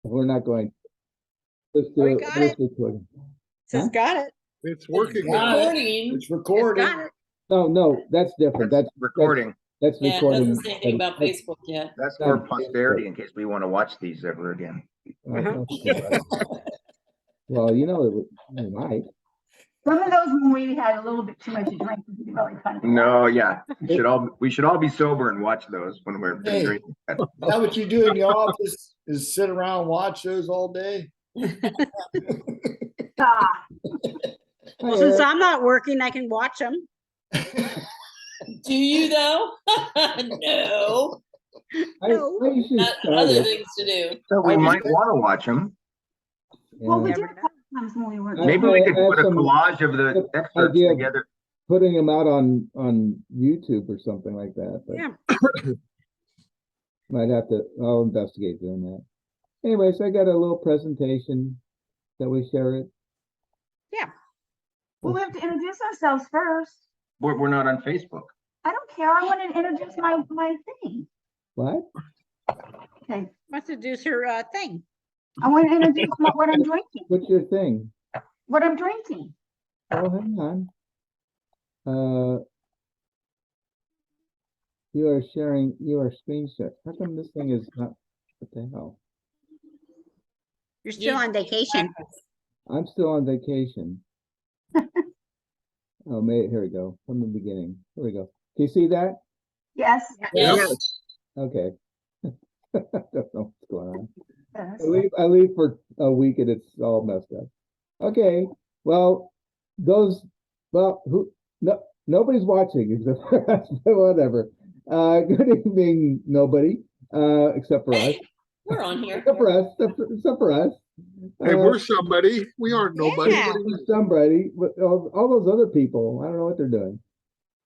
We're not going. Let's do We it. got Let's it. record it. Says got it. It's working Got now. it. Recording. It's recording. Got it. No, that's different. That's recording. That's Yeah, it recording. doesn't say anything about Facebook yet. That's for posterity in case we want to watch these ever again. Well, you know, we might. Some of those when we had a little bit too much to drink would be really fun. No, yeah. We should all be sober and watch those when we're Hey. drinking. Is that what you do in the office? Is sit around and watch those all day? Ah, Well, since I'm not working, I can watch them. Do you though? No, I No. usually not start other it. things to do. So we might want to watch them. well, we Yeah. did a couple times when we were. Maybe we could I have put a some collage of the excerpts idea. together. Putting them out on YouTube or something like that. But Yeah. might have to. I'll investigate doing that. Anyways, I got a little presentation that we share it. Well, we have to introduce ourselves first. We're not on Facebook. I don't care. I want to introduce my thing. What? Okay. Wants to do her thing. I want to introduce what I'm drinking. What's your thing? What I'm drinking. Oh, hang on. You are sharing. You are screen share. How come this thing is not? What the hell? You're still on vacation. I'm still on vacation. Oh, here we go. From the beginning. Here we go. Can you see that? Yes. Yes. Okay. I don't know what's going on. Yes. I leave for a week and it's all messed up. Okay. Well, nobody's watching except for us, but whatever. Good evening, nobody, except for us. We're on here. Except for us. Except for us. Hey, we're somebody. We aren't nobody. Yeah. What do you mean? Somebody, but all those other people, I don't know what they're doing.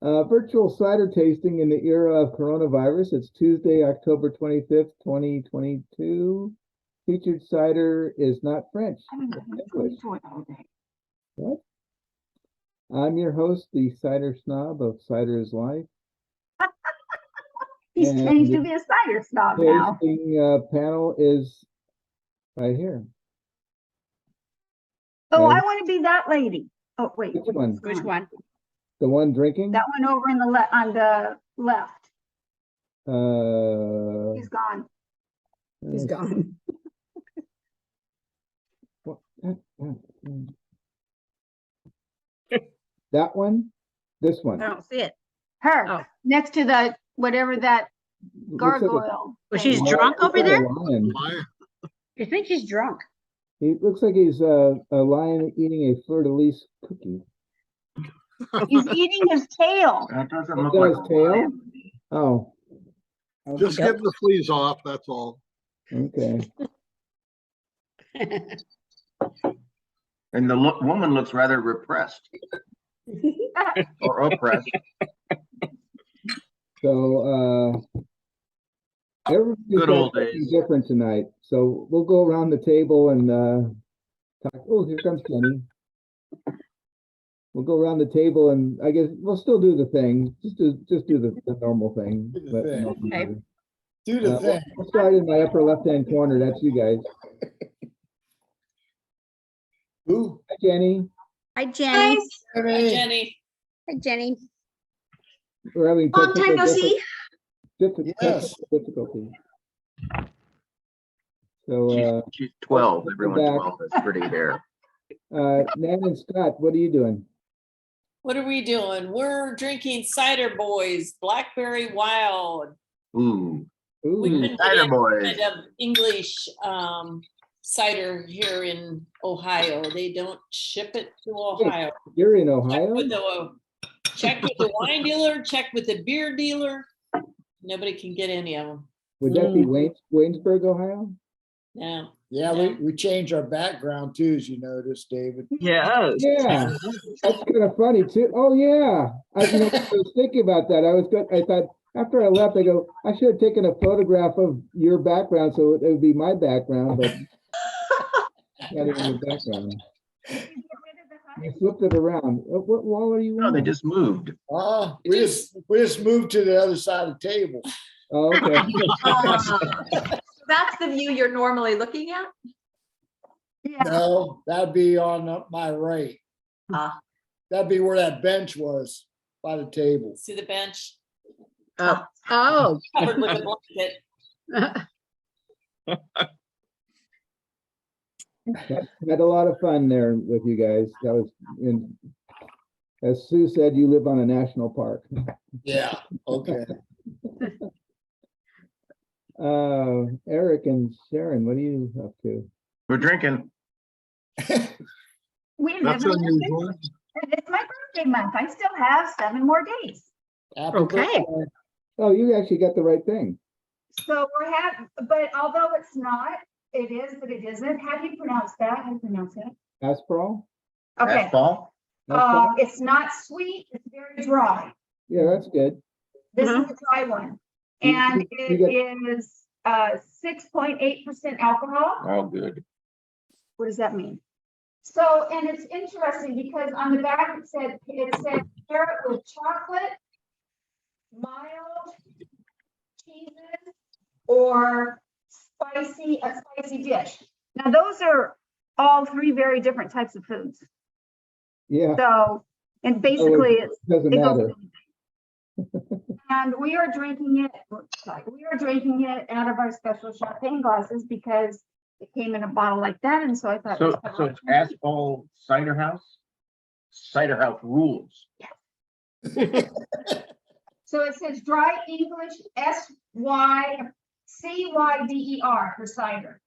Virtual cider tasting in the era of coronavirus. It's Tuesday, October 25th, 2022. Featured cider is not French. I mean, it's I'm English. enjoy it all day. What? I'm your host, the cider snob of Cider is Life. He's And changed to be a cider snob now. Tasting panel is right here. Oh, Okay. I want to be that lady. Oh, wait. Which one? Which one? The one drinking? That one over in the on the left. He's gone. He's gone. That one? This one? I don't see it. Her Oh. next to the whatever that Looks like a- gargoyle. Well, thing she's is. drunk looks over like a there? lion. Why? You think she's drunk? He looks like he's a lion eating a fleur-de-lis cookie. He's eating his tail. That doesn't Is look that like his a tail? lion. Oh, Just Okey-doke. getting the fleas off, that's all. okay. And the woman looks rather repressed or oppressed. So, everybody's Good got old something days. different tonight. So we'll go around the table and talk. Oh, here comes Jenny. We'll go around the table and I guess we'll still do the thing. Just do the normal thing. Do the But thing. no, Okay. Do the thing. We'll start in my upper left-hand corner. That's you guys. Who? Hi, Jenny. Hi, Jenny. Hi, Jenny. Hi, Jenny. We're having Long time no see. Yes. difficulty. So, She's 12. Everyone's back. 12 has pretty hair. Nan and Scott, what are you doing? What are we doing? We're drinking Cider Boys, Blackberry Wild. Ooh, We Ooh, couldn't get Cider any Boys. kind of English cider here in Ohio. They don't ship it to Ohio. you're in Check Ohio? with the wine dealer, check with the beer dealer. Nobody can get any of them. Would that be Waynesburg, Ohio? No. Yeah, we changed our background too, as you noticed, David. Yes. Yeah, that's kind of funny too. Oh, yeah. I was thinking about that. I thought after I left, I go, I should have taken a photograph of your background so it would be my background, but not even your background. You flipped it around. What wall are you No, on? they just moved. We just moved to the other side of the table. Oh, okay. That's the view you're normally looking at? Yeah, No, that'd be on my right. Ah. That'd be where that bench was by the table. See the bench Oh, covered with a blanket. Had a lot of fun there with you guys. That was in, as Sue said, you live on a national park. Yeah, okay. Eric and Sharon, what are you up to? We're drinking. we live That's in unusual. it's my birthday month. I still have 7 more days. Happy okay. birthday. Oh, you actually got the right thing. So but although it's not, it is, but it isn't. How do you pronounce that? How do you pronounce it? Asperol? Okay. Asphalt. It's not sweet, it's very dry. Yeah, that's good. This is a dry one. And it is 6.8% alcohol. Oh, good. What does that mean? So, and it's interesting because on the back it said pair it with chocolate, mild cheeses, or a spicy dish. Now, those are all 3 very different types of foods. Yeah, So, and basically it's doesn't it goes matter. and we are drinking it out of our special champagne glasses because it came in a bottle like that, and so I thought. So it's Asphalt Cider House? Cider House rules. So it says dry English SYCYDER for cider.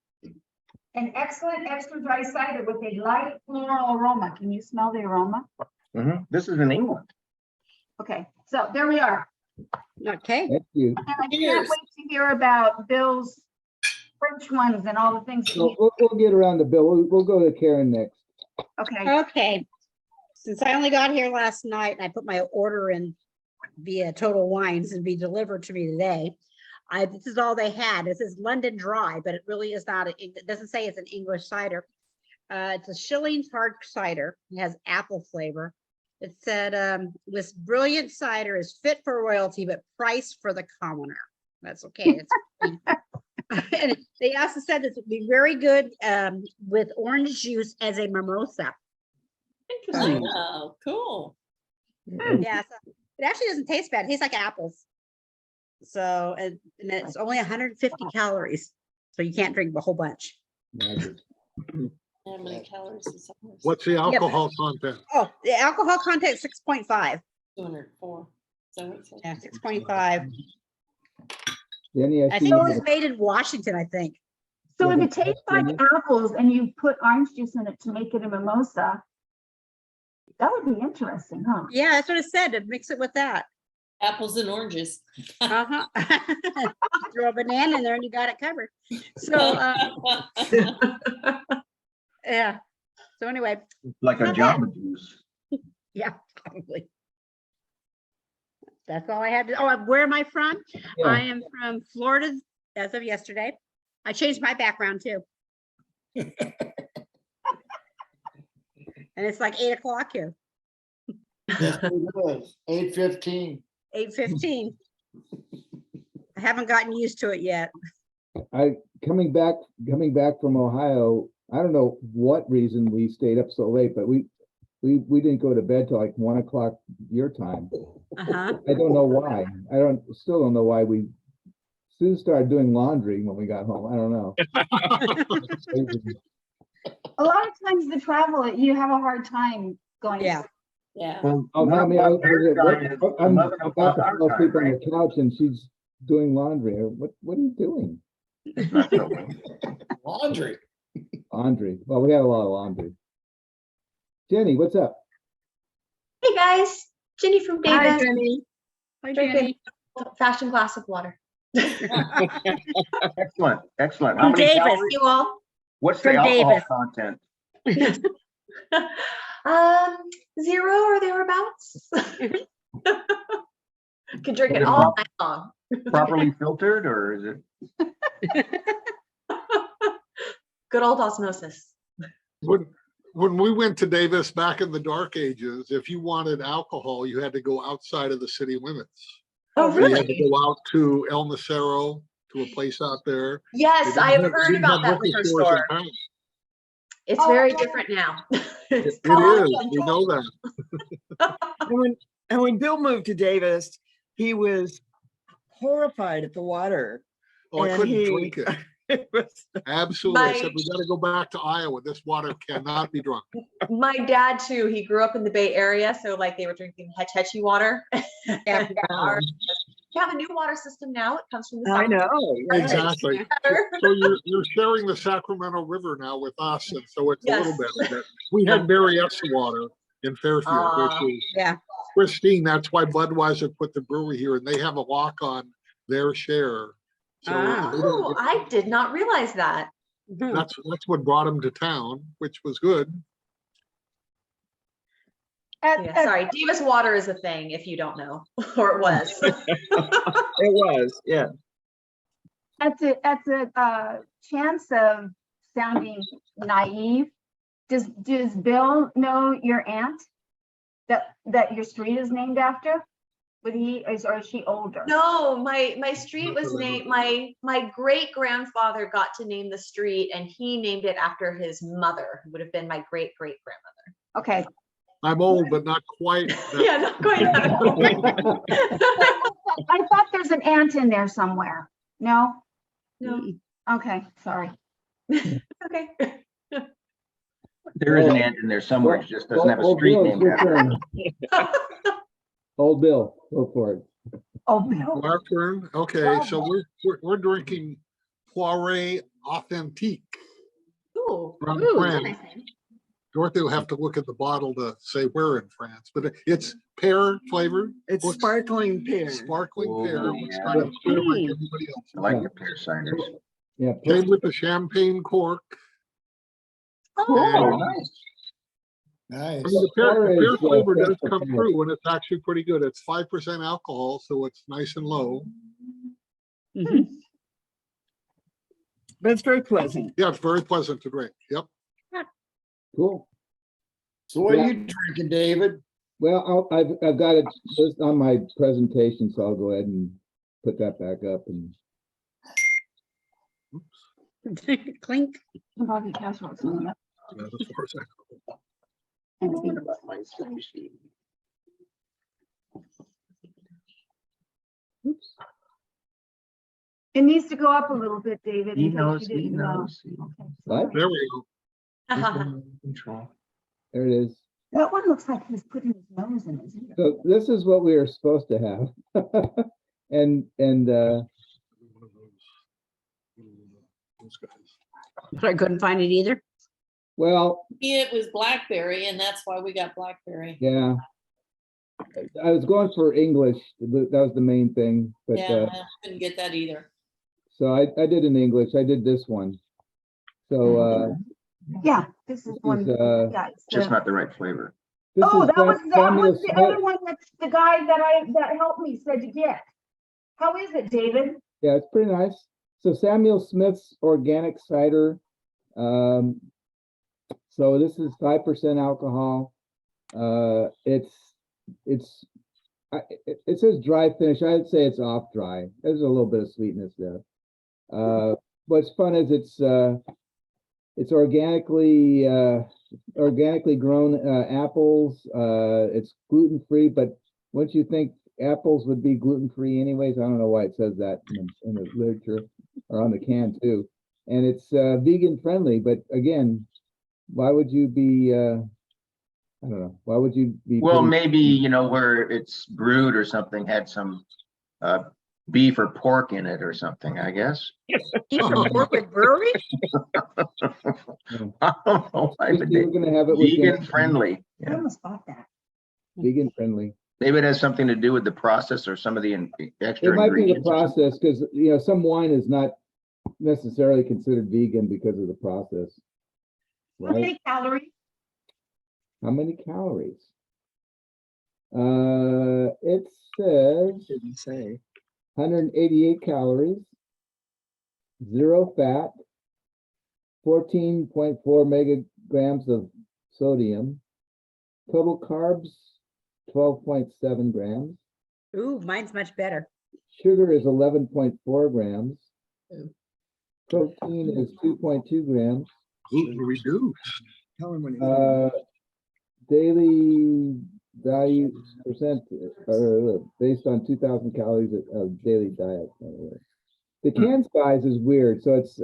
An excellent extra dry cider with a light floral aroma. Can you smell the aroma? This is in England. Okay, so there we are. okay. Thank you. And I can't Cheers. wait to hear about Bill's French ones and all the things. that So he- we'll get around the bill. We'll go to Karen next. Okay, Okay. Since I only got here last night and I put my order in via Total Wines and be delivered to me today. This is all they had. This is London Dry, but it really is not, it doesn't say it's an English cider. It's a Schilling's hard cider. It has apple flavor. It said, this brilliant cider is fit for royalty, but priced for the commoner. That's okay. And they also said this would be very good with orange juice as a mimosa. Interesting. Oh, cool. Yeah, so it actually doesn't taste bad. It tastes like apples. So, and it's only 150 calories. So you can't drink a whole bunch. How many calories is that? What's the alcohol content? Oh, the alcohol content 6.5. 204. Is that what it says? Yeah, 6.5. Jenny, I I see think it you was made in Washington, I think. so if it tastes like apples and you put orange juice in it to make it a mimosa, that would be interesting, huh? Yeah, that's what it said. To mix it with that. Apples and oranges. Uh-huh. Throw a banana in there and you got it covered. So, yeah. So anyway, Like a Not Jamba Juice. yeah, probably. That's all I had to, where am I from? Yeah. I am from Florida as of yesterday. I changed my background too. And it's like 8 o'clock here, Yes, it is. 8:15. 8:15. I haven't gotten used to it yet. coming back from Ohio. I don't know what reason we stayed up so late, but we didn't go to bed till like 1 o'clock your time. Uh-huh. I don't know why. Still don't know why we soon started doing laundry when we got home. I don't know. A lot of times the travel, you have a hard time going. Yeah. Yeah. Well, Oh, mommy, I'm about to 11 fall our asleep time, on the couch and she's doing laundry. What are you doing? It's not so bad. Laundry. Laundry. Well, we had a lot of laundry. Jenny, what's up? Hey guys, Jenny from Hi, Davis. Jenny. Hi, Drinking Jenny. fashion glass of water. Excellent, excellent. How From many Davis. calories? You all? What's the From alcohol Davis. content? 0 or thereabouts. Could drink it all night long. Properly filtered, or is it? Good old osmosis. When we went to Davis back in the dark ages, if you wanted alcohol, you had to go outside of the city limits. Oh, So you had to really? go out to El Macero, to a place out there. They Yes, didn't I have have- heard didn't about have that liquor liquor stores in store. town. It's Oh, very yeah. different now. It It's called is, we know that. And when Bill moved to Davis, he was horrified at the water. Oh, I And couldn't he- drink it. It was- Absolutely. I said, My- we gotta go back to Iowa. This water cannot be drunk. My dad too, he grew up in the Bay Area, so like they were drinking Hetch Hetchy water. Yeah. We have a new water system now. It comes from the I south. know. right. Exactly. So you're sharing the Sacramento River now with us, and so it's a little Yes. bit. We had Berryessa water in Fairfield, Ah. which is Yeah. pristine. That's why Budweiser put the brewery here, and they have a lock on their share. So Ah. they don't Oh, get- I did not realize that. Mhm. that's what brought them to town, which was good. Yeah, sorry, Davis water is a thing if you don't know, or it was. It was, yeah. At a chance of sounding naive, does Bill know your aunt that your street is named after? Would he, or is she older? No, my street was named, my great grandfather got to name the street and he named it after his mother, who would have been my great great grandmother. Okay. I'm old, but not quite. that- Yeah, not quite that old. I thought there's an aunt in there somewhere. No? No, Okay, sorry. okay. There is an ant in there somewhere, it just doesn't have a Old street Bill, named your after it. turn. Old Bill, go for it. Oh, Bill. Our turn? Okay, so we're drinking Poiré Authentique Ooh, from Ooh, France. nice name. Dorothy will have to look at the bottle to say where in France, but it's pear flavored. It's Looks- sparkling pear. Sparkling Oh, pear, looks yeah. kind of clear like everybody else. I like the pear ciders. Yeah. Came with the champagne cork. Oh, nice. I Nice. mean, the pear Pear is, flavor does fresh come prepared. through and it's actually pretty good. It's 5% alcohol, so it's nice and low. Mhm. But it's very pleasant. Yeah, it's very pleasant to drink. Yep. Cool. So what Yeah. are you drinking, David? Well, I've got it just on my presentation, so I'll go ahead and put that back up and Clink. Bobby casseroles on that. Yeah, as far as I- And peanut butter. Oops. It needs to go up a little bit, David. He in case knows, you he didn't know. knows. Okay, What? sorry. There we go. Control. there it is. That one looks like he's putting his nose in his ear. So this is what we are supposed to have. And One of those guys. I couldn't find it either. well, It was blackberry and that's why we got blackberry. yeah. I was going for English. That was the main thing, but Yeah, I couldn't get that either. so I did in English. I did this one. So Yeah, this is one. Yeah, it's Just the- not the right flavor. this Oh, is that was Samuel the Smith. other one that's the guy that helped me said to get. How is it, David? Yeah, it's pretty nice. So Samuel Smith's organic cider. So this is 5% alcohol. It says dry finish. I'd say it's off dry. There's a little bit of sweetness there. What's fun is it's organically grown apples. It's gluten free, but once you think apples would be gluten free anyways, I don't know why it says that in the literature or on the can too. And it's vegan friendly, but again, why would you be? I don't know. Why would you be? Well, putting- maybe, where it's brewed or something, had some beef or pork in it or something, I guess. Eat from Portland Brewery? I don't know. why, but You're gonna have it with Vegan friendly. I Yeah. almost bought that. Vegan friendly. Maybe it has something to do with the process or some of the It extra might be the ingredients. or something. process, because some wine is not necessarily considered vegan because of the process. How Right? many calories? How many calories? It says Didn't say. 188 calories, 0 fat, 14.4 megagrams of sodium, total carbs, 12.7 grams, Ooh, mine's much better. sugar is 11.4 grams, Protein is 2.2 grams. Gluten reduced. Tell him when. Daily value percent, based on 2,000 calories of daily diet. The can size is weird, so it's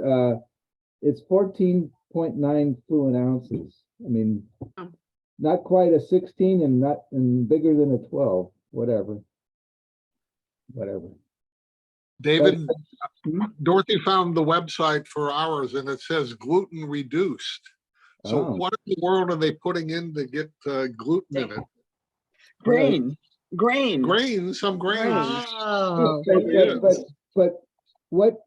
14.9 fluid ounces. I mean, not quite a 16 and bigger than a 12, whatever. David, Hmm? Dorothy found the website for ours and it says gluten reduced. So Oh. what in the world are they putting in to get gluten in it? Grain. Grains, some grains. Oh, But what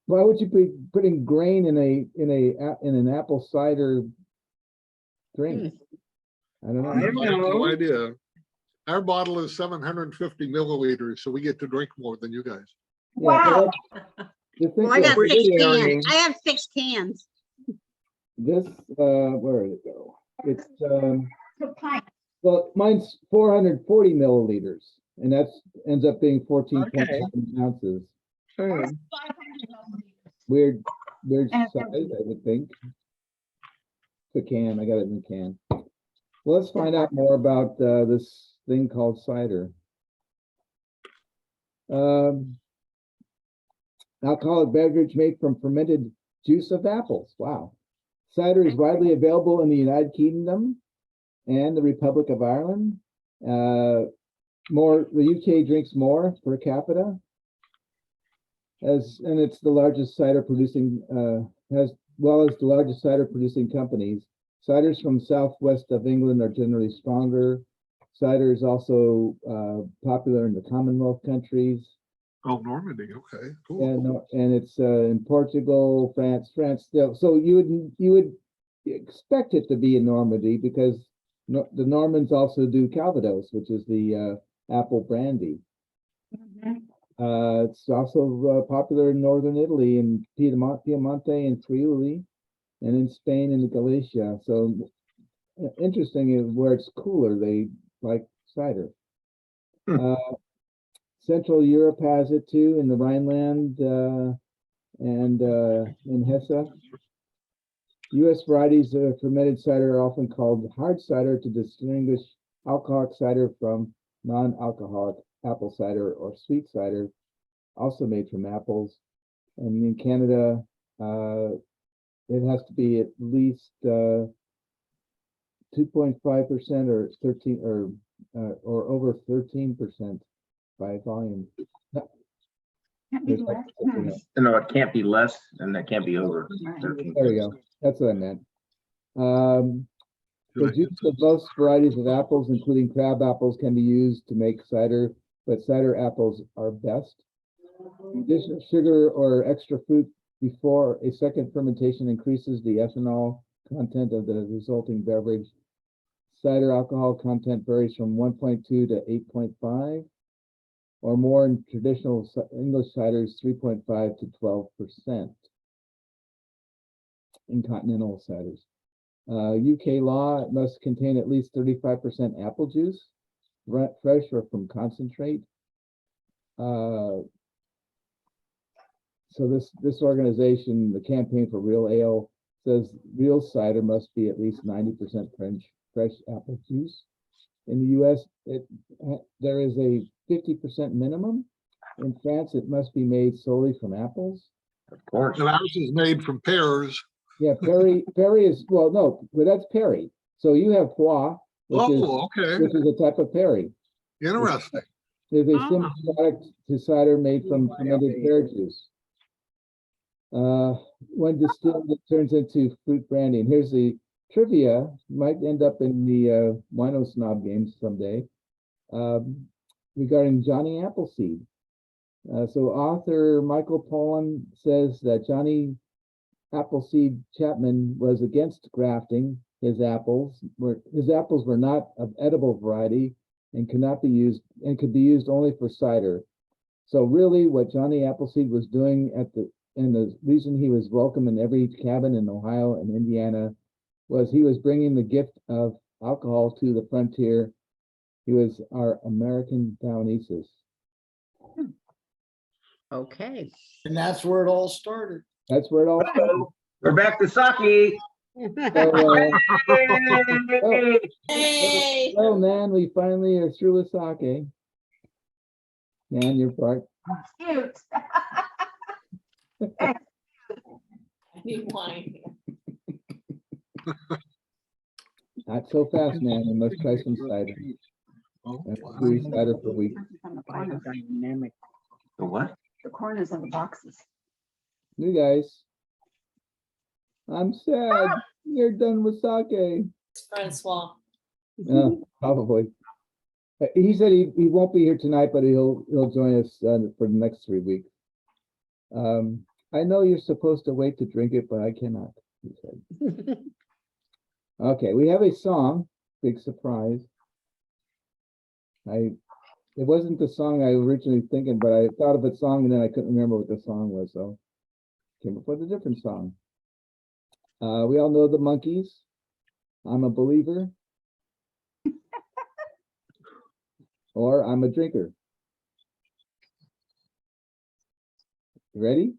why would you be putting grain in an apple cider drink? I don't I don't know. I have no know. idea. Our bottle is 750 milliliters, so we get to drink more than you guys. Yeah, Wow. the thing well, I got is, 6 sharing. cans. I have 6 cans. this, where did it go? It's, So pint. well, mine's 440 milliliters, and that's ends up being 14.9 Okay. ounces. Hmm. 500 milliliters. Weird And size, I would think. The can, I got it in the can. Well, let's find out more about this thing called cider. Alcoholic beverage made from fermented juice of apples. Wow. Cider is widely available in the United Kingdom and the Republic of Ireland. The UK drinks more per capita. And it's the largest cider producing, as well as the largest cider producing companies. Ciders from southwest of England are generally stronger. Cider is also popular in the Commonwealth countries. Oh, Normandy, okay, cool. And it's in Portugal, France still. So you would expect it to be in Normandy because the Normans also do Calvados, which is the apple brandy. It's also popular in northern Italy, in Piemonte and Friuli, and in Spain and Galicia. So interesting is where it's cooler, they like cider. Central Europe has it too, in the Rhineland and in Hesse. U.S. varieties of fermented cider are often called hard cider to distinguish alcoholic cider from non-alcoholic apple cider or sweet cider, also made from apples. And in Canada, it has to be at least 2.5% or 13 or over 13% by volume. Can't be There's like less. something else. No, it can't be less and it can't be over 13. There we go. That's what I meant. The juice of most varieties of apples, including crab apples, can be used to make cider, but cider apples are best. Additional sugar or extra fruit before a second fermentation increases the ethanol content of the resulting beverage. Cider alcohol content varies from 1.2 to 8.5, or more in traditional English ciders, 3.5 to 12% in continental ciders. UK law, it must contain at least 35% apple juice, fresh or from concentrate. So this organization, the Campaign for Real Ale, says real cider must be at least 90% fresh apple juice. In the US, there is a 50% minimum. In France, it must be made solely from apples. Of course. And ours is made from pears. Yeah, Perry is, well, no, but that's Perry. So you have Pois, which Okay, is a type of Perry. interesting. There's a similar product to cider made from fermented pear juice. When distilled, it turns into fruit brandy. And here's the trivia, might end up in the Wino Snob games someday, regarding Johnny Appleseed. So author Michael Pollan says that Johnny Appleseed Chapman was against grafting his apples. His apples were not of edible variety and could be used only for cider. So really what Johnny Appleseed was doing and the reason he was welcome in every cabin in Ohio and Indiana was he was bringing the gift of alcohol to the frontier. He was our American Dionysus. Okay. And that's where it all started. That's where it all started. We're back to sake. So, Hey, well, man, we finally are through with sake. Man, you're part. Cute. I need wine. Not so fast, man. We must try some cider. Oh, That's wow. free cider for a week. Biodynamic. The what? The corners of the boxes. You guys. I'm sad. You're done with sake. Francois. Yeah, probably. He said he won't be here tonight, but he'll join us for the next 3 weeks. I know you're supposed to wait to drink it, but I cannot, he said. Okay, we have a song, big surprise. It wasn't the song I originally thinking, but I thought of a song and then I couldn't remember what the song was, so came up with a different song. We all know the Monkees. I'm a believer. Or I'm a drinker. You ready?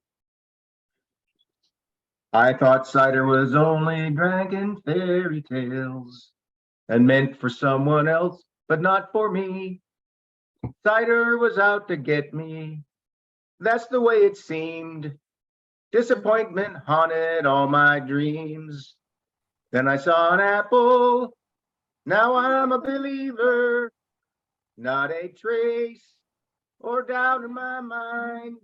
I thought cider was only drank in fairy tales and meant for someone else, but not for me. Cider was out to get me. That's the way it seemed. Disappointment haunted all my dreams. Then I saw an apple. Now I'm a believer. Not a trace or doubt in my mind.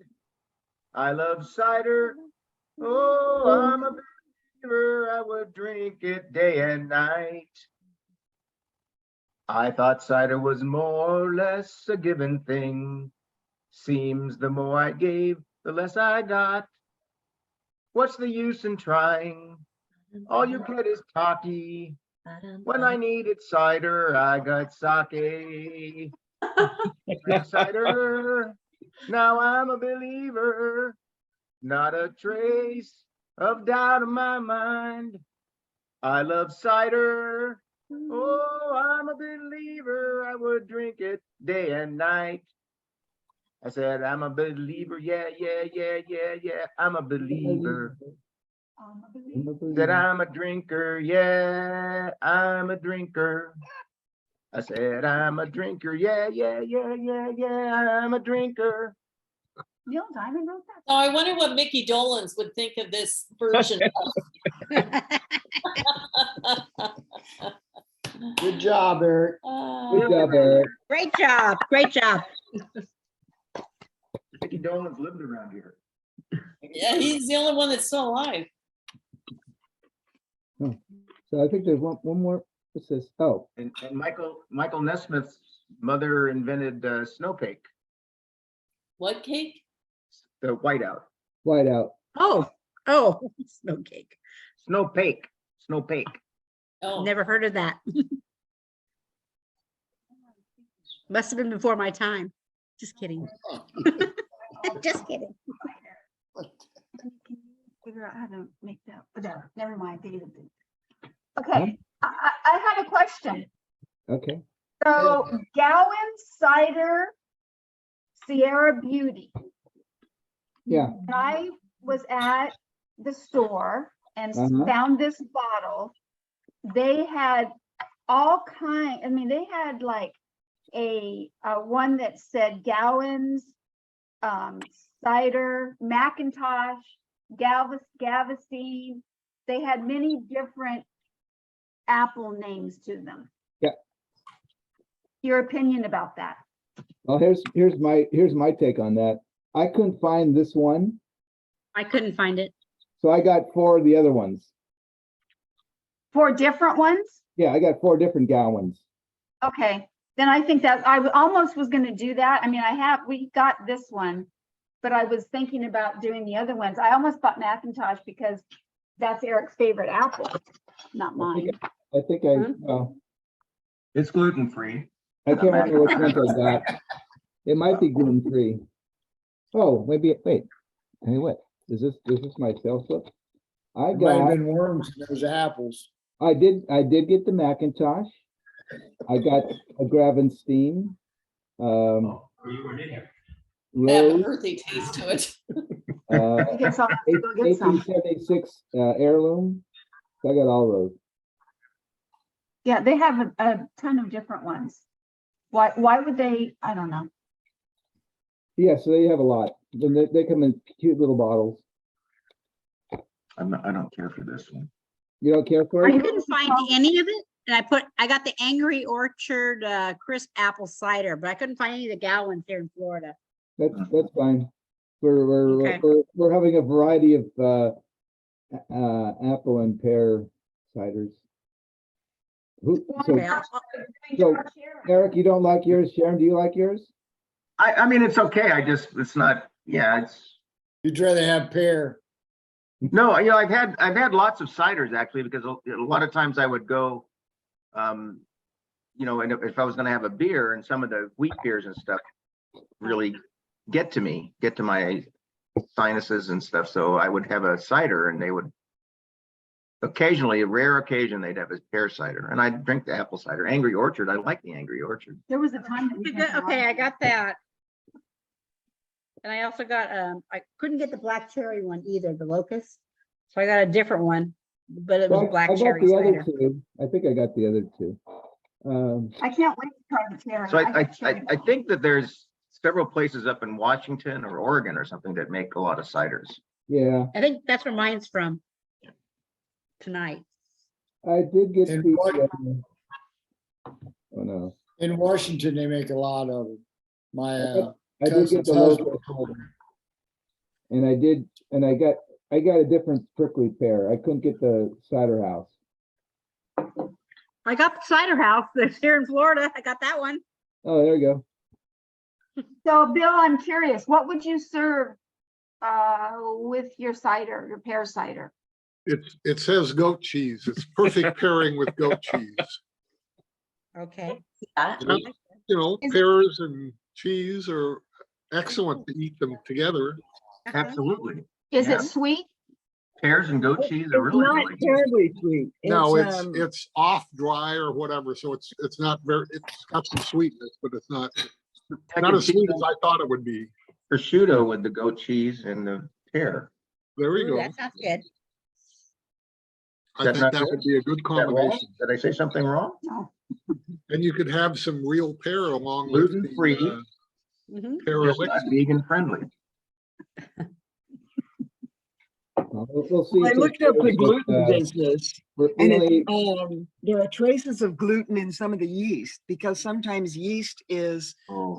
I love cider. Oh, I'm a believer. I would drink it day and night. I thought cider was more or less a given thing. Seems the more I gave, the less I got. What's the use in trying? All you get is talky. When I needed cider, I got sake. Drank cider. Now I'm a believer. Not a trace of doubt in my mind. I love cider. Oh, I'm a believer. I would drink it day and night. I said, I'm a believer. Yeah, yeah, yeah, yeah, yeah. I'm a believer. Said I'm a drinker. Yeah, I'm a drinker. I said, I'm a drinker. Yeah, yeah, yeah, yeah, yeah. I'm a drinker. Neil Diamond wrote that? Oh, I wonder what Mickey Dolenz would think of this version. Good job, Eric. Good job, Eric. Great job. Great job. Mickey Dolenz lived around here. Yeah, he's the only one that's still alive. So I think there's one more. What's this? Oh, And Michael Nesmith's mother invented snow cake, What cake? the whiteout. whiteout. Oh, snow cake. Snow cake. Oh, Never heard of that. Must have been before my time. Just kidding. Just kidding. Figure out how to make that, but no, never mind. Okay, I had a question. Okay. So Gowan Cider Sierra Beauty. Yeah. When I was at the store and Uh-huh. found this bottle, they had all kind, I mean, they had like a one that said Gowan's, cider, Macintosh, Gavesine. They had many different apple names to them. Yeah. Your opinion about that? Well, here's my take on that. I couldn't find this one, I couldn't find it. so I got 4 of the other ones. 4 different ones? Yeah, I got 4 different Gowans. Okay, then I think that almost was gonna do that. I mean, we got this one, but I was thinking about doing the other ones. I almost bought Macintosh because that's Eric's favorite apple, not mine. I think well, It's gluten-free. I can't remember which ones I got. It might be gluten-free. Oh, maybe, wait, hey, what? Is this my sales slip? I It might have got, been worms in those apples. I did get the Macintosh. I got a Gravenstein. They have an Rose, earthy taste to it. uh, I guess I'll have to go get some. 1876 heirloom. I got all those. Yeah, they have a ton of different ones. Why would they? I don't know. Yeah, so they have a lot. Then they come in cute little bottles. I don't care for this one. You don't care for I it? couldn't find any of it. And I got the Angry Orchard crisp apple cider, but I couldn't find any of the gallons here in Florida. That's fine. We're Okay. we're having a variety of apple and pear ciders. So Okay, So- Eric, you don't like yours? Sharon, do you like yours? I mean, it's okay. It's not, yeah, it's, You'd rather have pear. no, I've had lots of ciders actually, because a lot of times I would go, and if I was gonna have a beer, and some of the wheat beers and stuff really get to my sinuses and stuff, so I would have a cider, and they would occasionally, a rare occasion, they'd have a pear cider, and I'd drink the apple cider. Angry Orchard, I like the Angry Orchard. There was a time that we had a lot okay, of I got that. And I also got, I couldn't get the black cherry one either, the locust. So I got a different one, but it was Well, black I got cherry the other cider. two. I think I got the other two. I can't wait to try the cherry. So I got cherry. think that there's several places up in Washington or Oregon or something that make a lot of ciders. Yeah, I think that's where mine's from tonight. I did get And the. what- Oh no, In Washington, they make a lot of them. My, I did get the cousin's local. And I got a different prickly pear. I couldn't get the cider house. I got the cider house that's here in Florida. I got that one. Oh, there you go. So Bill, I'm curious, what would you serve with your cider, your pear cider? It says goat cheese. It's perfect pairing with goat cheese. Okay. Yeah. Pears and cheese are excellent to eat them together. Absolutely. Is Yeah. it sweet? Pears and goat cheese It's are really, not really good. terribly sweet. No, um, it's off dry or whatever, so it's not it's got some sweetness, but it's not as sweet as I thought it would be. Prosciutto with the goat cheese and the pear. There we Ooh, go. that sounds good. I that think not that good? would be a good Is that wrong? combination. Did I say something wrong? No. And you could have some real pear along with the Gluten-free. Mhm. pear Just not elixir. vegan friendly. We'll see. I if looked there's up the any, gluten business, we're and only- there are traces of gluten in some of the yeast, because sometimes yeast is Oh,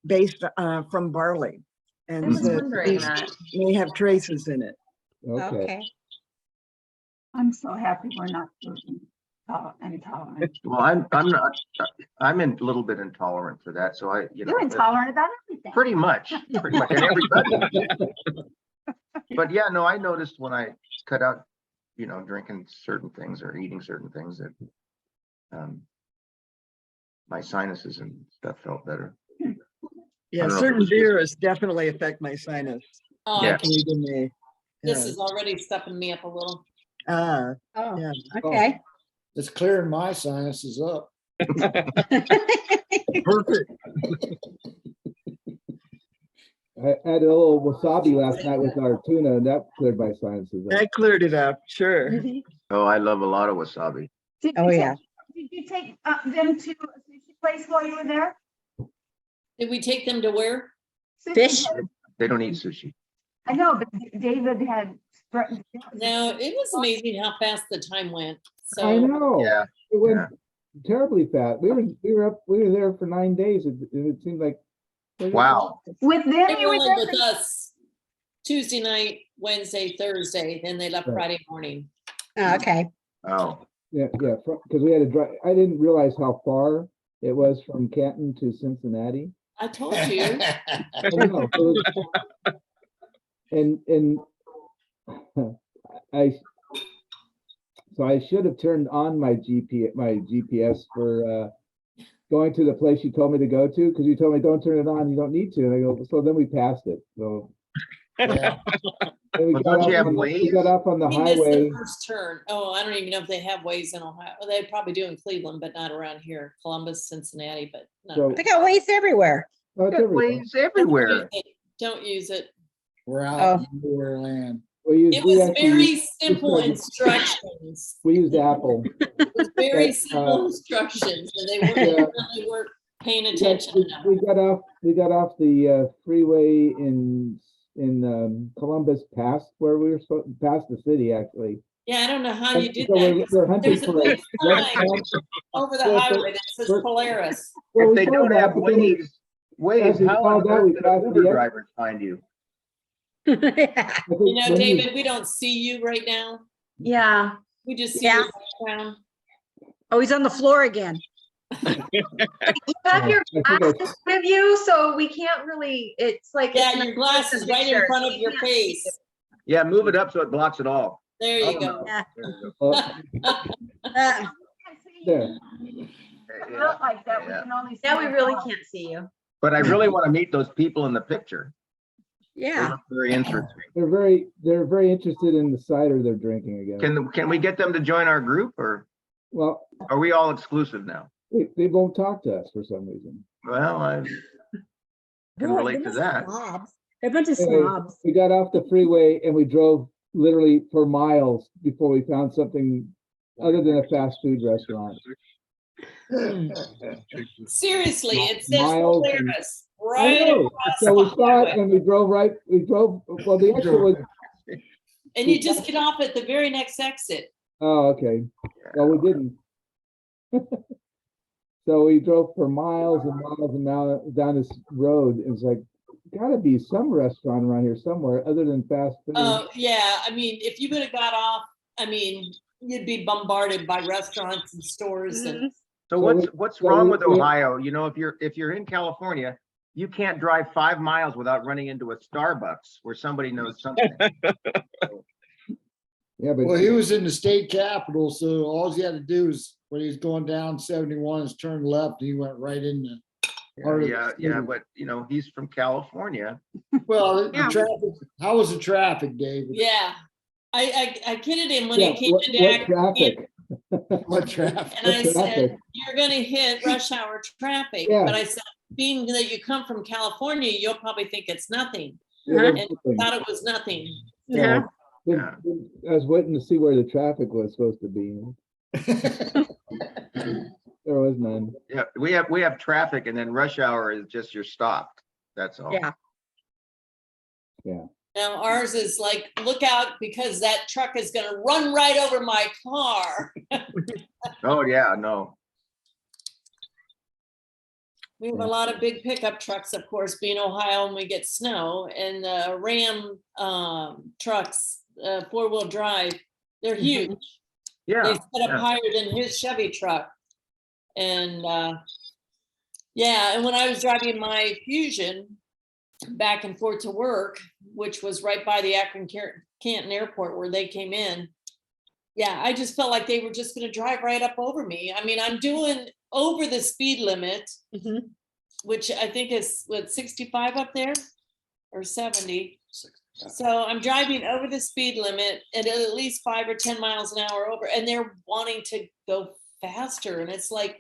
based from barley. And I was the wondering yeast that. may have traces in it. Okay, Okay. I'm so happy we're not gluten intolerant. well, I'm not, I'm a little bit intolerant for that, so You're intolerant about everything. pretty much, and everybody. But yeah, no, I noticed when I cut out, drinking certain things or eating certain things that my sinuses and stuff felt better. Yeah, don't know if it certain was just- beers definitely affect my sinus. Oh, Yeah. Including me. this Yeah. is already stepping me up a little. Ah, Oh, yeah. okay. It's clearing my sinuses up. Perfect. I had a little wasabi last night with our tuna, and that cleared my sinuses. up. That cleared it up, sure. Mhm. Oh, I love a lot of wasabi. Did Oh, you yeah. Did you take them to a sushi place while you were there? Did we take them to where? Sushi Fish? place. They don't eat sushi. I know, but David had. No, it was amazing how fast the time went. I So know. Yeah, It went yeah. terribly fast. We were there for 9 days. It seemed like. Wow. With them, they you were were only there. with us Tuesday night, Wednesday, Thursday, then they left Right. Friday morning. Oh, okay. Oh, Yeah, because we had to drive. I didn't realize how far it was from Canton to Cincinnati. I told you. I know, it was- and so I should have turned on my GPS for going to the place you told me to go to, because you told me don't turn it on, you don't need to. And I go, so then we passed it. So Yeah. then we Well, got don't you off have on the- we Waze? got off on the We missed highway. the first turn. Oh, I don't even know if they have ways in Ohio. Well, they probably do in Cleveland, but not around here. Columbus, Cincinnati, but So- not. They got waste everywhere. Oh, it's That everywhere. way's everywhere. Don't use it. We're out Oh. in nowhere land. It was actually very used- simple started- instructions. We used Apple. It was very But, simple instructions and they Yeah. really weren't paying We got- attention we- enough. we got off the freeway in Columbus, past where we were supposed, past the city, actually. Yeah, I don't know how you did So that. we're hunting There's a for a big sign restaurant. over the Well, highway that says we're- Polaris. Well, If we they saw don't that, have but then we- Waze, as we how saw on that, earth we did passed Uber the- drivers find you? Yeah. I think You know, when David, we don't see you right now. Yeah. We just see Yeah. your background. Oh, he's on the floor again. You have your I think glasses with you, so we can't really, it's like. Yeah, it's not your glass is the right in picture, front so of you your can't see face. Yeah, move it up so it blocks it all. There you Oh, go. Yeah. There you go. Uh, There. Not like that, we Yeah. can only. it. Now we see really the can't see you. But I really want to meet those people in the picture. They Yeah. look very interesting. They're very interested in the cider they're drinking again. Can we get them to join our group, or Well, are we all exclusive now? they won't talk to us for some reason. Well, I can Boy, relate they're to just that. snobs. They're a bunch of Anyway, snobs. we got off the freeway and we drove literally for miles before we found something other than a fast food restaurant. Seriously, it says Miles and- Polaris I right know. across So we the saw it highway. and we drove, well, the exit was, And you just get off at the very next exit. oh, okay. Well, we didn't. So we drove for miles and miles and miles down this road. It's like, gotta be some restaurant around here somewhere other than fast food. Oh, yeah, I mean, if you would have got off, I mean, you'd be bombarded by restaurants and stores and Mhm. So So what's so wrong we- with we- Ohio? You know, if you're in California, you can't drive 5 miles without running into a Starbucks where somebody knows something. Yeah, but Well, he was in the state capitol, so all he had to do is, when he was going down 71, is turn left, and he went right in the. Part of the Yeah, city. but you know, he's from California. Well, the Yeah. traffic, how was the traffic, David? yeah. I kidded him when yeah, he came what into Akron, traffic? What traffic? and I what said, traffic? you're gonna hit rush hour traffic. Yeah. But I said, being that you come from California, you'll probably think it's nothing. Yeah, And that's the thing. thought it was nothing. Yeah. Yeah. I was waiting to see where the traffic was supposed to be. There was none. Yeah, we have traffic, and then rush hour is just you're stopped. That's all. Yeah. Now ours is like, look out because that truck is gonna run right over my car. Oh, yeah, no. We have a lot of big pickup trucks, of course, being Ohio and we get snow and Ram trucks, 4-wheel drive, they're huge. They Yeah, set up yeah. higher than his Chevy truck. And yeah, and when I was driving my Fusion back and forth to work, which was right by the Akron Canton Airport where they came in. Yeah, I just felt like they were just gonna drive right up over me. I mean, I'm doing over the speed limit, Mhm. which I think is what, 65 up there or 70. So I'm driving over the speed limit and at least 5 or 10 miles an hour over, and they're wanting to go faster. And it's like,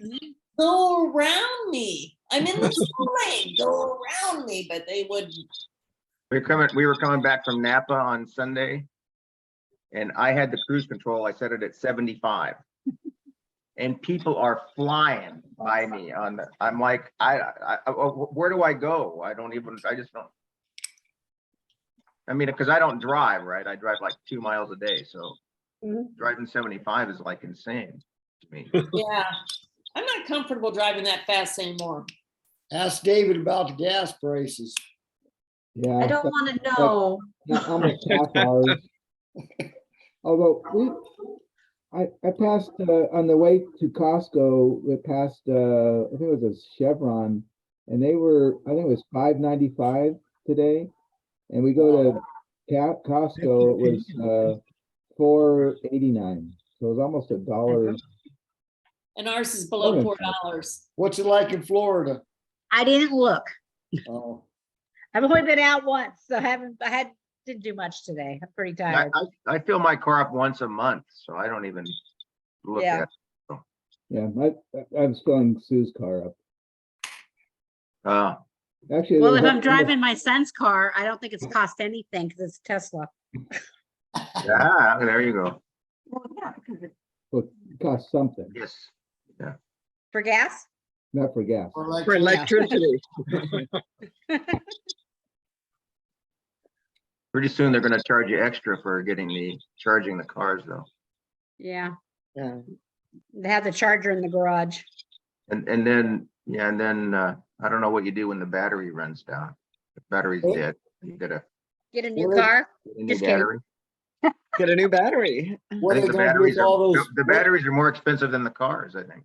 go around me. I'm in the slow lane, go around me, but they wouldn't. We were coming back from Napa on Sunday, and I had the cruise control. I set it at 75. And people are flying by me on the, I'm like, where do I go? I just don't. I mean, because I don't drive, right? I drive like 2 miles a day, so Mhm. driving 75 is like insane to me. Yeah, I'm not comfortable driving that fast anymore. Ask David about the gas prices. Yeah. I don't want to know. Almost half hours. Although I passed on the way to Costco, we passed I think it was a Chevron, and I think it was $5.95 today. And we go to Costco, it was $4.89. So it was almost $1. And ours is below Okay. $4. What's it like in Florida? I didn't look. Oh, I've only been out once, so didn't do much today. I'm pretty tired. I fill my car up once a month, so I don't even look Yeah. at. Yeah, I was filling Sue's car up. Actually. Well, if there's I'm a- driving my son's car, I don't think it's cost anything because it's Tesla. Yeah, there you go. Well, yeah, because it's Well, it costs something, Yes. For gas? not for gas. For electricity. Pretty soon they're gonna charge you extra for charging the cars though. Yeah, Yeah. they have the charger in the garage. And then, yeah, and then, I don't know what you do when the battery runs down. The battery's What? dead. You gotta Get a new Well, car? get a new Just kidding. battery. Get a new battery. What I are they think the gonna do batteries with all are, those? the batteries are more expensive than the cars, I think.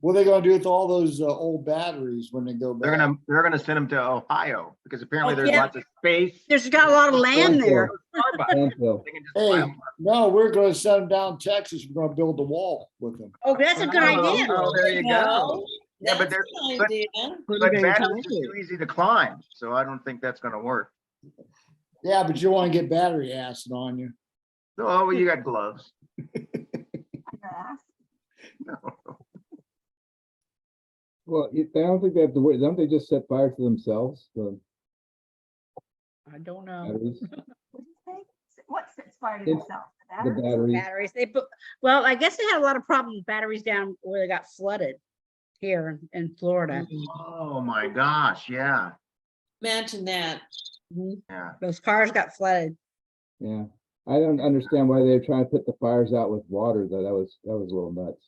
What are they gonna do with all those old batteries when they go back? They're gonna send them to Ohio because apparently Oh, there's yeah. lots of space. There's got a lot of land there. Landfill. They can just buy Hey, 'em. no, we're gonna send them down Texas. We're gonna build the wall with them. Oh, that's a good idea. Oh, there you go. No, Yeah, but that's they're- an but- idea. Put But it in batteries are concrete. too easy to climb, so I don't think that's gonna work. Yeah, but you wanna get battery acid on you. Oh, well, you got gloves. grass. Well, I don't think they have to worry. Don't they just set fire to themselves? The I don't know. batteries, What do you think? What sets fire to It's themselves? The the batteries? batteries. Batteries, well, I guess they had a lot of problems with batteries down where they got flooded here in Florida. Oh, my gosh, yeah, Imagine that. Mhm. yeah. Those cars got flooded. Yeah, I don't understand why they're trying to put the fires out with water, though. That was a little nuts.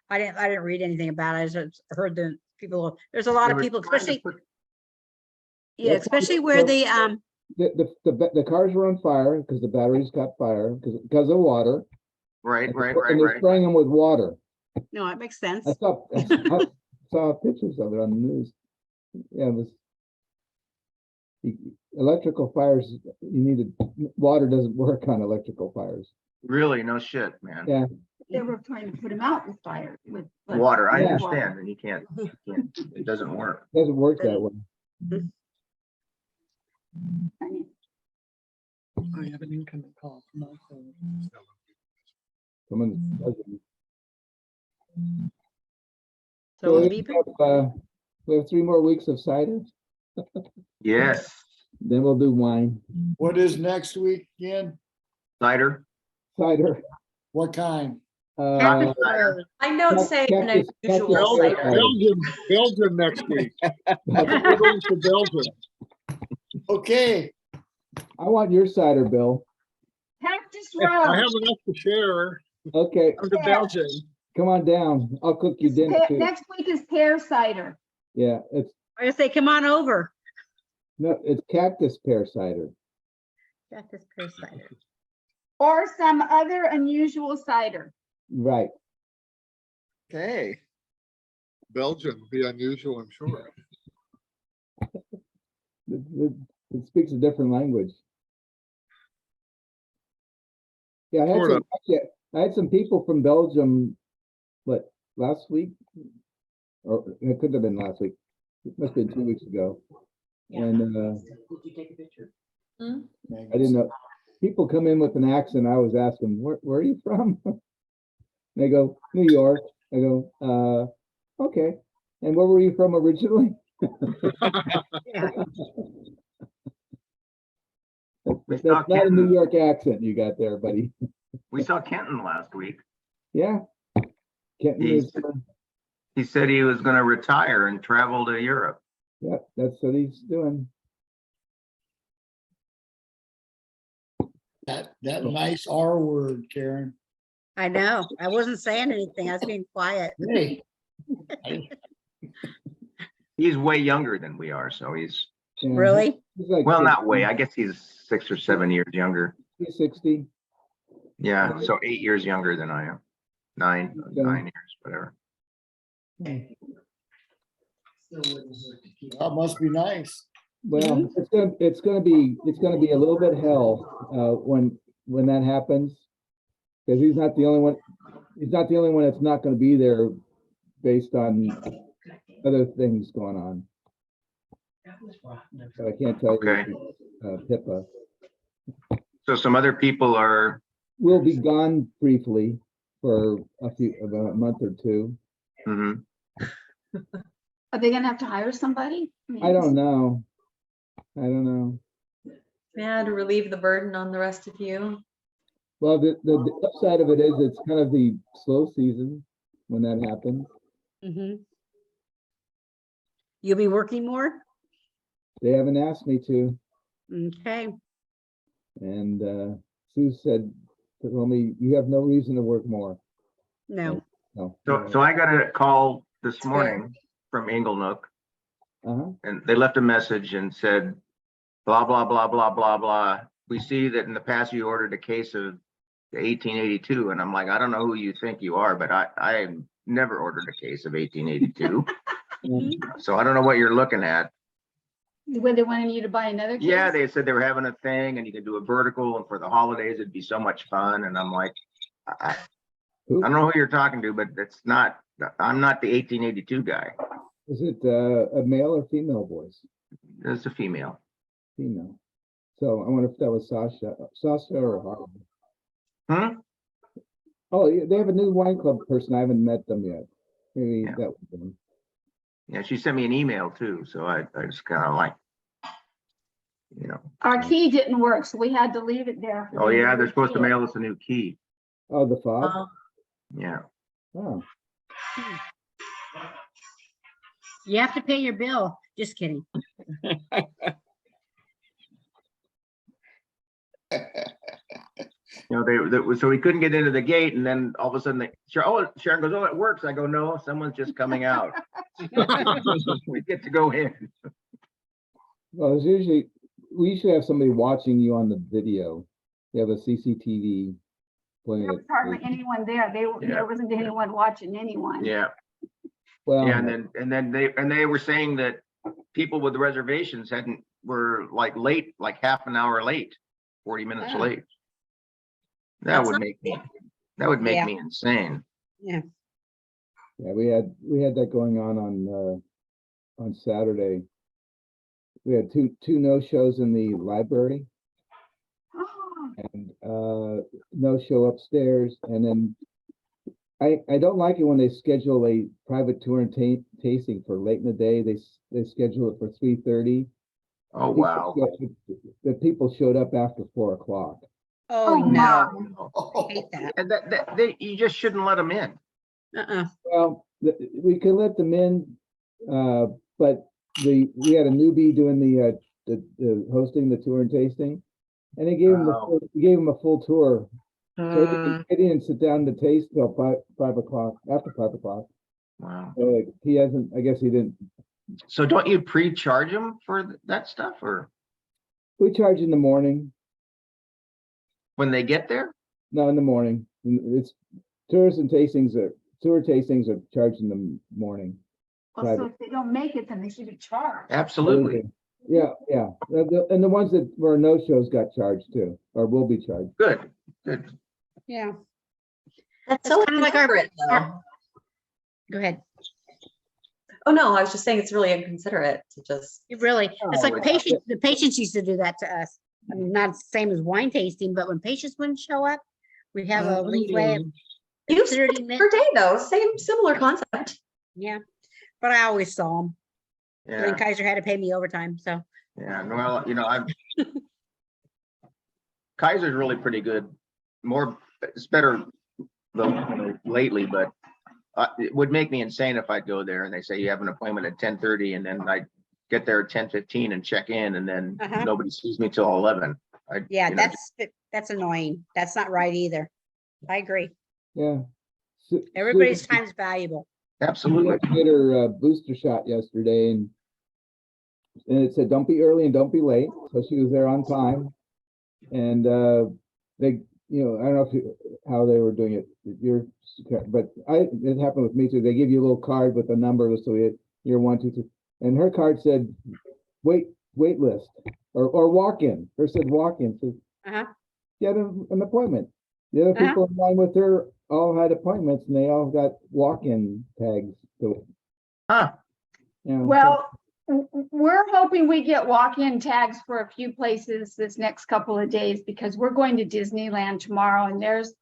I didn't read anything about it. I just heard the people, there's a lot They of were people, trying to especially, put- yeah, That's- especially where so- the, The cars were on fire because the batteries caught fire because of water. Right, And right, they're- right, and they're right. spraying them with water. no, it makes sense. I saw pictures of it on the news. Yeah, it was. Electrical fires, you needed, water doesn't work on electrical fires. Really, no shit, man. Yeah. They were trying to put them out with fire, with. like, Water, I Yeah. understand, and you can't, it doesn't work. Doesn't work that way. I have an incoming call from my phone. Someone doesn't. So we it'll be, we have 3 more weeks of cider, Yes, then we'll do wine, What is next week again? cider, cider. What kind? Cactus cider. Rose. I know Cactus- say an cactus- unusual cactus- cider. Belgium next week. We're going to Belgium. Okay, I want your cider, Bill. Cactus I Rose. have enough to share. Okay, Of the Belgian. come on down. I'll cook you dinner too. Next week is pear cider. Yeah, it's, I say, come on over. no, it's cactus pear cider. Cactus pear cider. Or some other unusual cider. Right. Okay. Belgium would be unusual, I'm sure. It speaks a different language. Yeah, Sort of. I had some people from Belgium, what, last week? Or it could have been last week. It must have been 2 weeks ago. And Did you take a picture? I didn't know. People come in with an accent. I was asking, where are you from? They go, New York. I go, okay. And where were you from originally? Yeah. We That's saw not a New Kenton, York accent you got there, buddy. we saw Kenton last week. Yeah. Kenton He's- is, He said he was gonna retire and travel to Europe. yeah, that's what he's doing. that nice R word, Karen. I know. I wasn't saying anything. I was being quiet. Hey. He's way younger than we are, so he's, Yeah, Really? he's like well, not 60. way, I guess he's 6 or 7 years younger. He's 60. Yeah, so 8 years younger than I am. 9 years, whatever. That must be nice. Well, it's gonna be a little bit hell, when that happens. Cause he's not the only one that's not gonna be there based on other things going on. But I can't tell Okay. you, Pippa. So some other people are, We'll be gone briefly for about a month or two. mhm. Are they gonna have to hire somebody? I don't know. I don't know. Yeah, to relieve the burden on the rest of you. Well, the upside of it is it's kind of the slow season when that happens. Mhm. You'll be working more? They haven't asked me to. Okay. And Sue told me, you have no reason to work more. No. No. So I got a call this fair. morning from Inglenook, Uh-huh. and they left a message and said, blah, blah, blah, blah, blah, blah. We see that in the past you ordered a case of 1882. And I'm like, I don't know who you think you are, but I never ordered a case of 1882. So I don't know what you're looking at. Were they wanting you to buy another? Yeah, case? they said they were having a thing and you could do a vertical, and for the holidays, it'd be so much fun. And I'm like, I don't know who you're talking to, but I'm not the 1882 guy. Is it a male or female voice? It's a female. Female. So I wonder if that was Sasha or Harvey. Hmm? Oh, yeah, they have a new wine club person. I haven't met them yet. Maybe Yeah. that was them. Yeah, she sent me an email too. So I just kind of like, Our key didn't work, so we had to leave it there. for oh them yeah, they're to supposed to see it. mail us a new key. Oh, the fob? Yeah. Oh, You have to pay your bill. Just kidding. So we couldn't get into the gate, and then all of a sudden Sharon goes, oh, it works. I go, no, someone's just coming out. We get to go in. well, we usually have somebody watching you on the video. You have a CCTV playing There was hardly it. anyone there. Yeah. There wasn't anyone watching anyone. Yeah. Well, Yeah, and then they were saying that people with reservations were like late, like half an hour late, 40 minutes Oh. late. That That's would not make me good. make Yeah. me insane. Yeah. yeah, we had that going on Saturday. We had two no-shows in the library Oh, and no show upstairs. And then I don't like it when they schedule a private tour and tasting for late in the day. They schedule it for 3:30. Oh, wow. The people showed up after 4 o'clock. Oh, Oh, no. my. I hate that. And you just shouldn't let them in. Well, we could let them in, but we had a newbie doing the hosting the tour and tasting, and they gave him a full tour. So he didn't sit down to taste till 5 o'clock, after 5 o'clock. Wow. So like, he hasn't, I guess he didn't. So don't you pre-charge them for that stuff, or We charge in the morning. when they get there? No, in the morning. It's tour tastings are charged in the morning. Well, so if they don't make it, then they should be charged. Absolutely. Yeah. And the ones that were no-shows got charged too, or will be charged. Good. Yeah. That's so kind of like our- inconsiderate, though. Go ahead. Oh, no, I was just saying it's really inconsiderate to just. It really, it's Oh, like yeah. the patients used to do that to us. I mean, not the same as wine tasting, but when patients wouldn't show up, we have a leeway of You 30 minutes. per day though, similar concept. Yeah, but I always saw them. And then Yeah. Kaiser had to pay me overtime, so. Yeah. Well, Kaiser's really pretty good. It's better lately, but it would make me insane if I'd go there and they say you have an appointment at 10:30 and then I get there at 10:15 and check in and then Uh-huh. nobody sees me till 11. Yeah, that's annoying. That's not right either. I agree. Yeah. Everybody's time is valuable. Absolutely. She did her booster shot yesterday, and it said don't be early and don't be late. So she was there on time. And they, I don't know how they were doing it. But it happened with me too. They give you a little card with a number, so you're 1, 2, 3, and her card said wait list or walk in. Her said walk in. So Uh-huh. get an appointment. The other people in line with her all had appointments, and they all got walk-in tags. So, Huh. Well, we're hoping we get walk-in tags for a few places this next couple of days because we're going to Disneyland tomorrow, and there's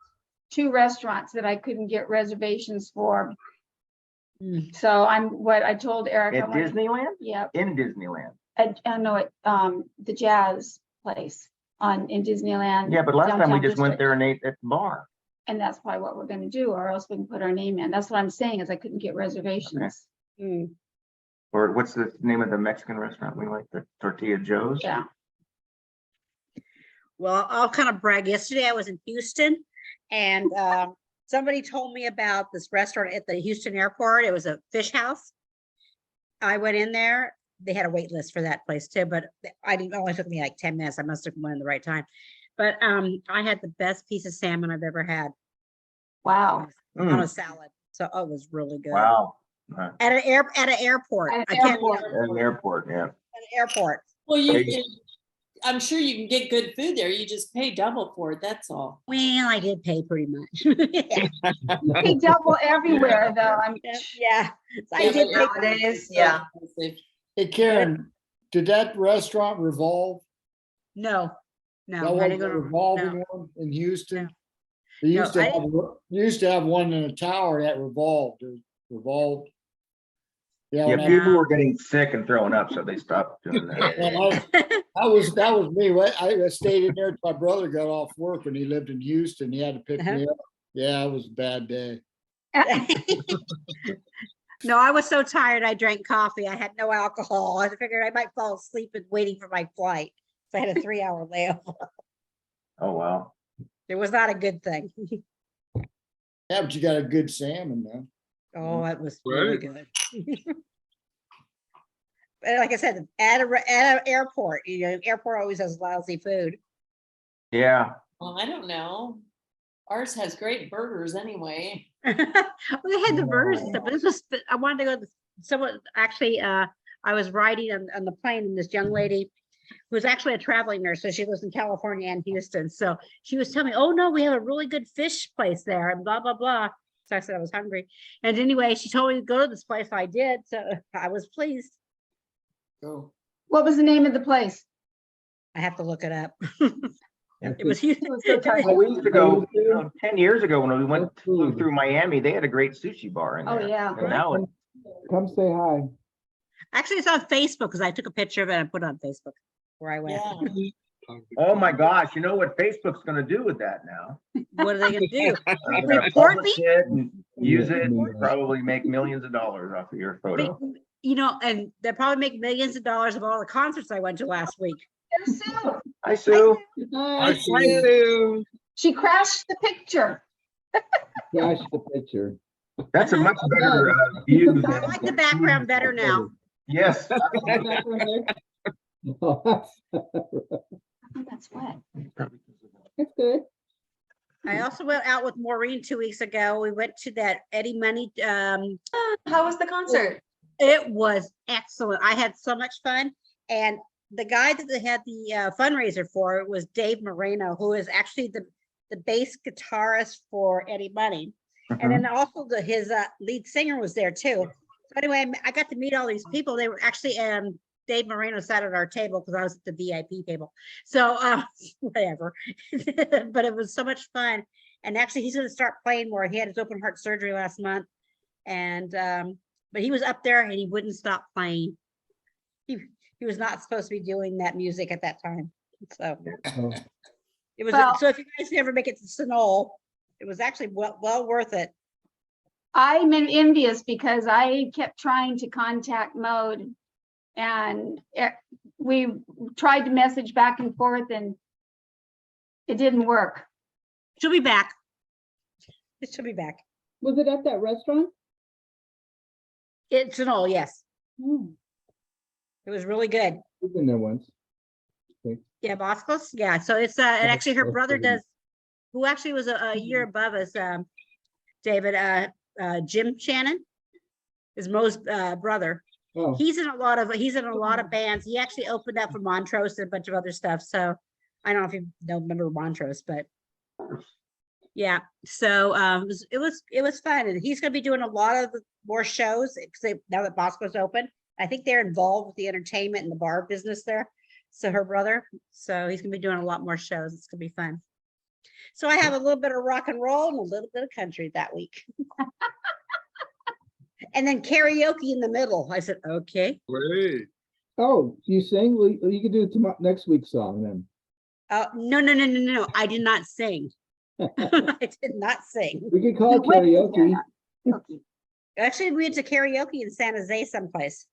2 restaurants that I couldn't get reservations for So what I told Eric. I At wanted- Disneyland? Yep, In Disneyland. I know it, the jazz place in Disneyland. Yeah, but last time we downtown just went district. there and ate at the bar. And that's probably what we're gonna do, or else we can put our name in. That's what I'm saying, is I couldn't get reservations. Mm. Or what's the name of the Mexican restaurant we like, the Tortilla Joe's? Yeah. Well, I'll kind of brag. Yesterday I was in Houston and somebody told me about this restaurant at the Houston airport. It was a fish house. I went in there. They had a wait list for that place too, but it only took me like 10 minutes. I must have went in the right time. But I had the best piece of salmon I've ever had Wow. on Mm, a salad. So it was really good. wow. At an airport. At an I can't airport. remember. At an airport, yeah. At an airport. Well, Hey. I'm sure you can get good food there. You just pay double for it. That's all. Well, I did pay pretty much. You pay double everywhere, though. I mean, Yeah, so I did pay. Nowadays, yeah. Hey Karen, did that restaurant Revolve? No, That no, I was didn't go a to, revolving no. one in Houston? No. They No, used to I have, you used to have one in a tower that revolved, it revolved. Yeah, Yeah, when I- people were getting sick and throwing up, so they stopped doing that. that was me. I stayed in there till my brother got off work when he lived in Houston. He had to pick me up. Yeah, it was a bad day. No, I was so tired. I drank coffee. I had no alcohol. I figured I might fall asleep and waiting for my flight. So I had a 3-hour layover. Oh, wow. It was not a good thing. Yeah, but you got a good salmon though. Oh, it was really Right. good. But like I said, at an airport, airport always has lousy food. Yeah, Well, I don't know. Ours has great burgers anyway. Well, they had the burgers and stuff, but this was, I wanted to go to someone, actually, I was riding on the plane and this young lady who was actually a traveling nurse, so she lives in California and Houston. So she was telling me, oh no, we have a really good fish place there and blah, blah, blah. So I said I was hungry. And anyway, she told me to go to this place. I did, so I was pleased. Go. what was the name of the place? I have to look it up. Yeah. It was Houston. well, we used to go, 10 years ago when we flew through Miami, they had a great sushi bar in Oh, there. yeah. And now it- Come say hi. Actually, it's on Facebook because I took a picture of it and put it on Facebook where I went. Yeah. oh my gosh, you know what Facebook's gonna do with that now? What are they gonna do? They're gonna Report publish me? it and use it, and probably make millions of dollars off of your photo. And they'll probably make millions of dollars of all the concerts I went to last week. There's Sue. Hi, Sue. I Hi, see. Sue. She crashed the picture. Flash the picture. That's a much better view. I than- like the background better now. Yes. Oh, that's wet. That's good. I also went out with Maureen 2 weeks ago. We went to that Eddie Money. How was the concert? It was excellent. I had so much fun. And the guy that they had the fundraiser for was Dave Moreno, who is actually the bass guitarist for Eddie Money. And then also his lead singer was there too. So anyway, I got to meet all these people. They were actually, Dave Moreno sat at our table because I was at the VIP table. So whatever, but it was so much fun. And actually he's going to start playing more. He had his open heart surgery last month. And, but he was up there and he wouldn't stop playing. He was not supposed to be doing that music at that time. So Oh. it was, Well- so if you guys never make it to Sonol, it was actually well worth it. I'm envious because I kept trying to contact Mode and we tried to message back and forth and it didn't work. She'll be back. She'll be back. Was it at that restaurant? It's Sonol, yes. Hmm, It was really good. I've been there once. Yeah, Boscos. Yeah, so it's and actually her that's brother brilliant. does, who actually was a year above us, David, Jim Shannon is Mo's brother. Oh, He's in a lot of bands. He actually opened up for Montrose and a bunch of other stuff. So I don't know if you don't remember Montrose, but yeah. So it was fun, and he's going to be doing a lot of more shows because now that Bosco's open. I think they're involved with the entertainment and the bar business there. So her brother, so he's going to be doing a lot more shows. It's going to be fun. So I have a little bit of rock and roll and a little bit of country that week. And then karaoke in the middle. I said, okay. Great. Oh, you sing? Well, you can do tomorrow, next week's song then. No. I did not sing. I did not sing. We could call it You went karaoke. there. Actually, we went to karaoke in San Jose someplace.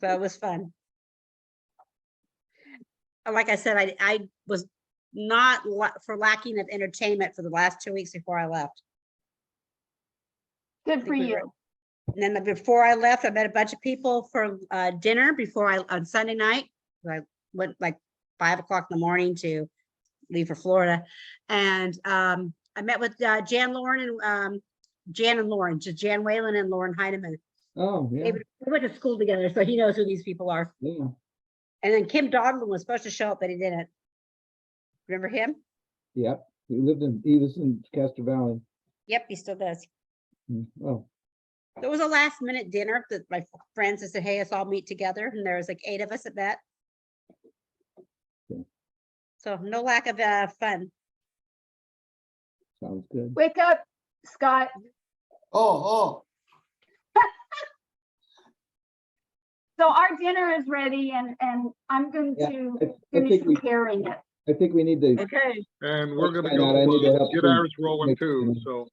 So it was fun. Like I said, I was not for lacking of entertainment for the last 2 weeks before I left. Good for we were- you. And then before I left, I met a bunch of people for dinner on Sunday night. I went like 5 o'clock in the morning to leave for Florida. And I met with Jan Lauren and Jan Whalen and Lauren Heineman. Oh, yeah, We went to school together, so he knows who these people are. yeah. And then Kim Dodlin was supposed to show up, but he didn't. Remember him? Yep. He was in Castro Valley. Yep, he still does. Oh, There was a last minute dinner that my friends said, hey, let's all meet together. And there was like 8 of us at that. Yeah. So no lack of fun. sounds good. Wake up, Scott. Oh, So our dinner is ready and I'm going Yeah, to I finish think we, preparing it. I think we need to, Okay. And we're gonna Find out, I need to go help get them ours rolling make too, dinner. so.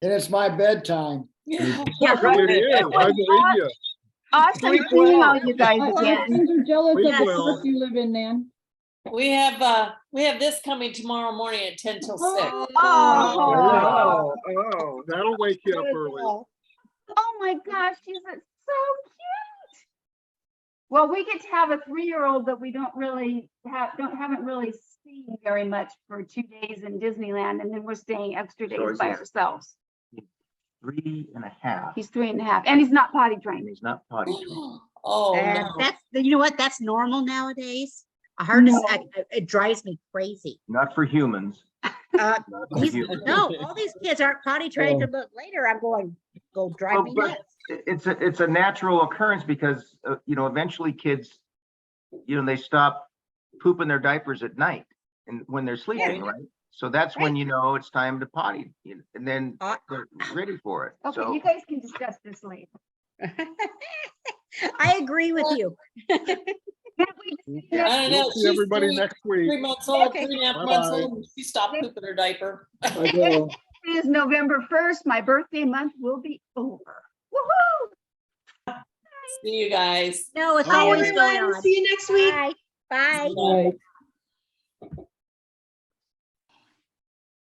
and it's my bedtime. Yeah. Yeah, right. It is, I believe you. Awesome Sleep to email well. you guys My again. friends are jealous We of the will. house you live in, Nan. We have this coming tomorrow morning at 10 till 6. Oh, Oh, That'll wake you up early. oh my gosh, she's so cute. Well, we get to have a 3-year-old that we haven't really seen very much for 2 days in Disneyland, and then we're staying extra So days is by this- ourselves. 3.5. He's 3.5, and he's not potty And trained. he's not potty trained. Oh, And no. that's, you know what? That's normal nowadays. I heard No. it drives me crazy. Not for humans. Uh, Not for humans. no, all these kids aren't potty trained, Oh. but later I'm going, go drive me Well, nuts. but it's a natural occurrence because, eventually kids, they stop pooping their diapers at night and when they're sleeping, right? So that's when it's time to potty, and then Uh, they're ready for it. Okay, So you guys can discuss this later. I agree with you. Can't we just- I don't know. We'll see everybody She's next 3 week. months old, Okay. 3.5 months Bye-bye. old, and she stopped pooping her diaper. I go, It is November 1st. My birthday month will be over. Woohoo! See you guys. No, it's Bye, always going everyone. on. See you next week. Bye. Bye. right.